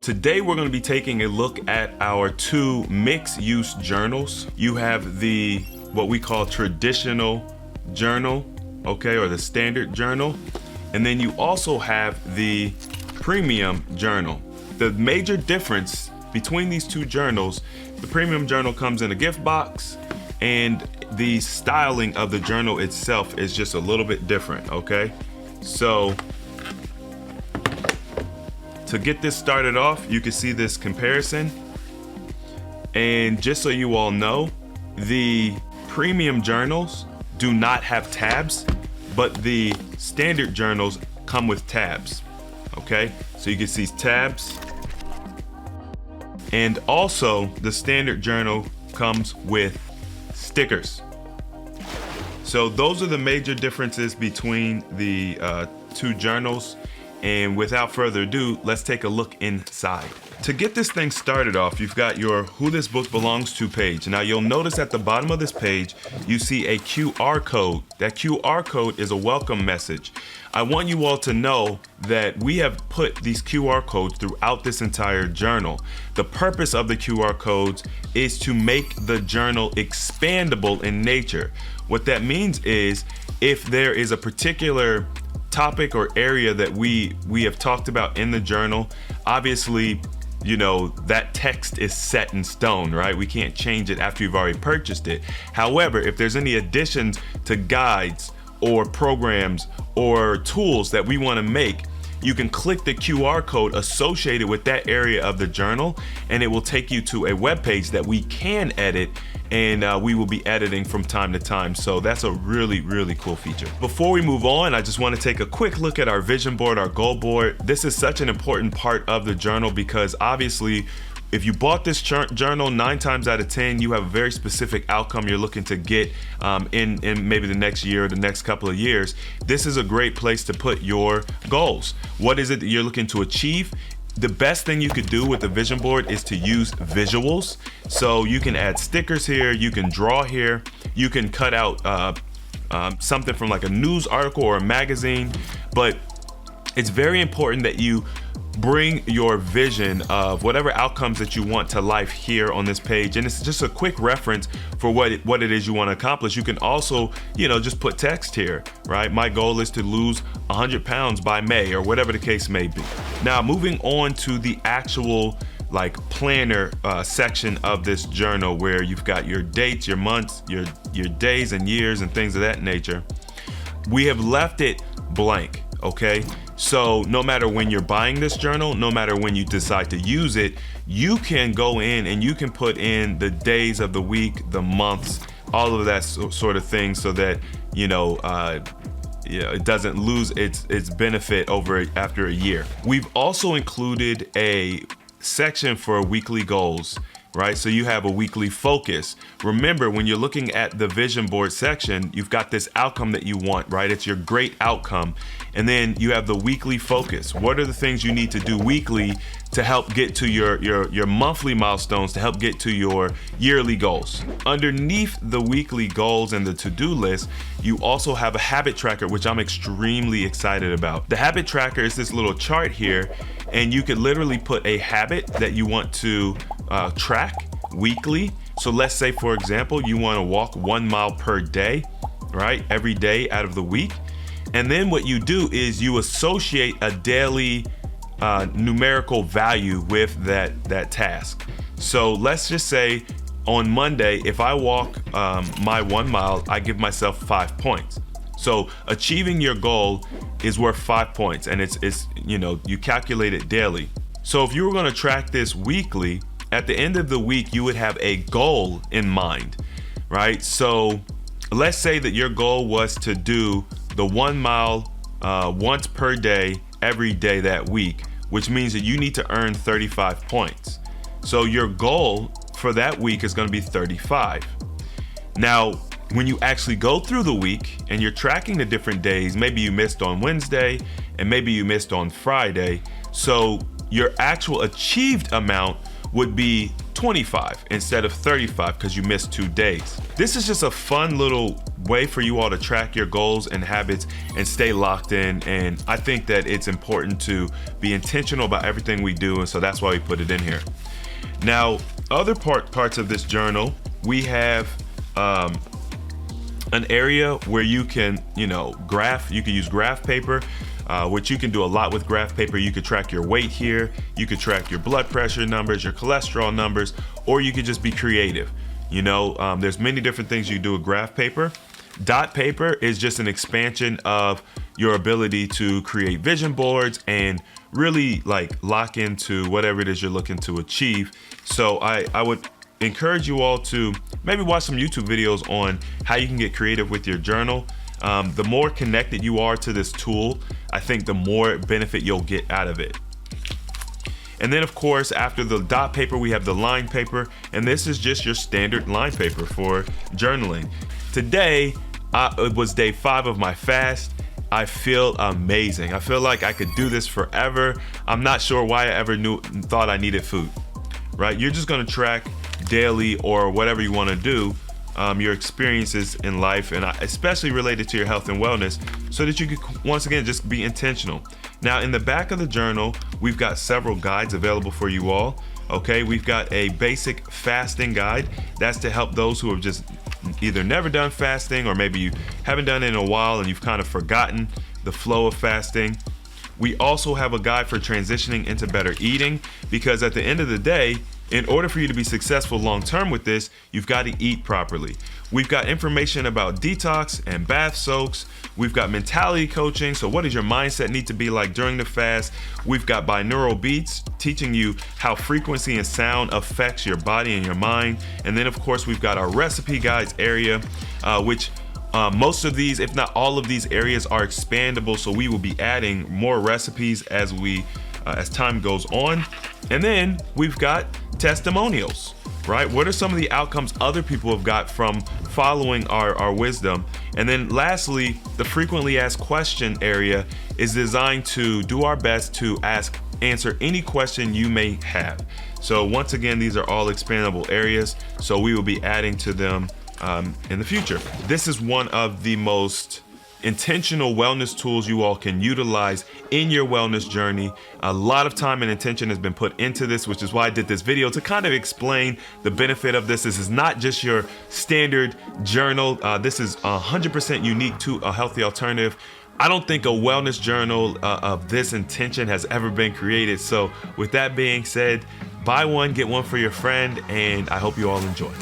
Today we're going to be taking a look at our two mixed-use journals. You have the what we call traditional journal, okay, or the standard journal, and then you also have the premium journal. The major difference between these two journals, the premium journal comes in a gift box, and the styling of the journal itself is just a little bit different, okay? So to get this started off, you can see this comparison. And just so you all know, the premium journals do not have tabs, but the standard journals come with tabs, okay? So you can see tabs. And also the standard journal comes with stickers. So those are the major differences between the two journals. And without further ado, let's take a look inside. To get this thing started off, you've got your Who This Book Belongs To page. Now you'll notice at the bottom of this page, you see a QR code. That QR code is a welcome message. I want you all to know that we have put these QR codes throughout this entire journal. The purpose of the QR codes is to make the journal expandable in nature. What that means is if there is a particular topic or area that we have talked about in the journal, obviously, you know, that text is set in stone, right? We can't change it after you've already purchased it. However, if there's any additions to guides or programs or tools that we want to make, you can click the QR code associated with that area of the journal, and it will take you to a web page that we can edit, and we will be editing from time to time. So that's a really, really cool feature. Before we move on, I just want to take a quick look at our vision board, our goal board. This is such an important part of the journal because obviously, if you bought this journal, 9 times out of 10, you have a very specific outcome you're looking to get in maybe the next year or the next couple of years. This is a great place to put your goals. What is it that you're looking to achieve? The best thing you could do with the vision board is to use visuals. So you can add stickers here, you can draw here, you can cut out something from like a news article or a magazine, but it's very important that you bring your vision of whatever outcomes that you want to life here on this page. And it's just a quick reference for what it is you want to accomplish. You can also, you know, just put text here, right? My goal is to lose 100 pounds by May, or whatever the case may be. Now, moving on to the actual like planner section of this journal, where you've got your dates, your months, your days and years and things of that nature. We have left it blank, okay? So no matter when you're buying this journal, no matter when you decide to use it, you can go in and you can put in the days of the week, the months, all of that sort of thing, so that, you know, it doesn't lose its benefit after a year. We've also included a section for weekly goals, right? So you have a weekly focus. Remember, when you're looking at the vision board section, you've got this outcome that you want, right? It's your great outcome. And then you have the weekly focus. What are the things you need to do weekly to help get to your monthly milestones, to help get to your yearly goals? Underneath the weekly goals and the to-do list, you also have a habit tracker, which I'm extremely excited about. The habit tracker is this little chart here, and you could literally put a habit that you want to track weekly. So let's say, for example, you want to walk 1 mile per day, right? Every day out of the week. And then what you do is you associate a daily numerical value with that task. So let's just say on Monday, if I walk my 1 mile, I give myself 5 points. So achieving your goal is worth 5 points, and it's you know, you calculate it daily. So if you were going to track this weekly, at the end of the week, you would have a goal in mind, right? So let's say that your goal was to do the 1 mile once per day, every day that week, which means that you need to earn 35 points. So your goal for that week is going to be 35. Now, when you actually go through the week and you're tracking the different days, maybe you missed on Wednesday and maybe you missed on Friday. So your actual achieved amount would be 25 instead of 35 because you missed 2 days. This is just a fun little way for you all to track your goals and habits and stay locked in. And I think that it's important to be intentional about everything we do. And so that's why we put it in here. Now, other parts of this journal, we have an area where you can, you can use graph paper, which you can do a lot with graph paper. You could track your weight here. You could track your blood pressure numbers, your cholesterol numbers, or you could just be creative. There's many different things you do with graph paper. Dot paper is just an expansion of your ability to create vision boards and really lock into whatever it is you're looking to achieve. So I would encourage you all to maybe watch some YouTube videos on how you can get creative with your journal. The more connected you are to this tool, I think the more benefit you'll get out of it. And then of course, after the dot paper, we have the line paper, and this is just your standard line paper for journaling. Today, it was day 5 of my fast. I feel amazing. I feel like I could do this forever. I'm not sure why I ever thought I needed food, right? You're just gonna track daily or whatever you wanna do, your experiences in life, and especially related to your health and wellness, so that you can, once again, just be intentional. Now, in the back of the journal, we've got several guides available for you all. Okay, we've got a basic fasting guide. That's to help those who have just either never done fasting, or maybe you haven't done it in a while and you've kind of forgotten the flow of fasting. We also have a guide for transitioning into better eating, because at the end of the day, in order for you to be successful long-term with this, you've got to eat properly. We've got information about detox and bath soaks. We've got mentality coaching. So what does your mindset need to be like during the fast? We've got binaural beats teaching you how frequency and sound affects your body and your mind. And then of course, we've got our recipe guides area, which most of these, if not all of these areas, are expandable. So we will be adding more recipes as time goes on. And then we've got testimonials, right? What are some of the outcomes other people have got from following our wisdom? And then lastly, the frequently asked question area is designed to do our best to answer any question you may have. So once again, these are all expandable areas, so we will be adding to them in the future. This is one of the most intentional wellness tools you all can utilize in your wellness journey. A lot of time and attention has been put into this, which is why I did this video, to kind of explain the benefit of this. This is not just your standard journal. This is 100% unique to a healthy alternative. I don't think a wellness journal of this intention has ever been created. So with that being said, buy one, get one for your friend, and I hope you all enjoy.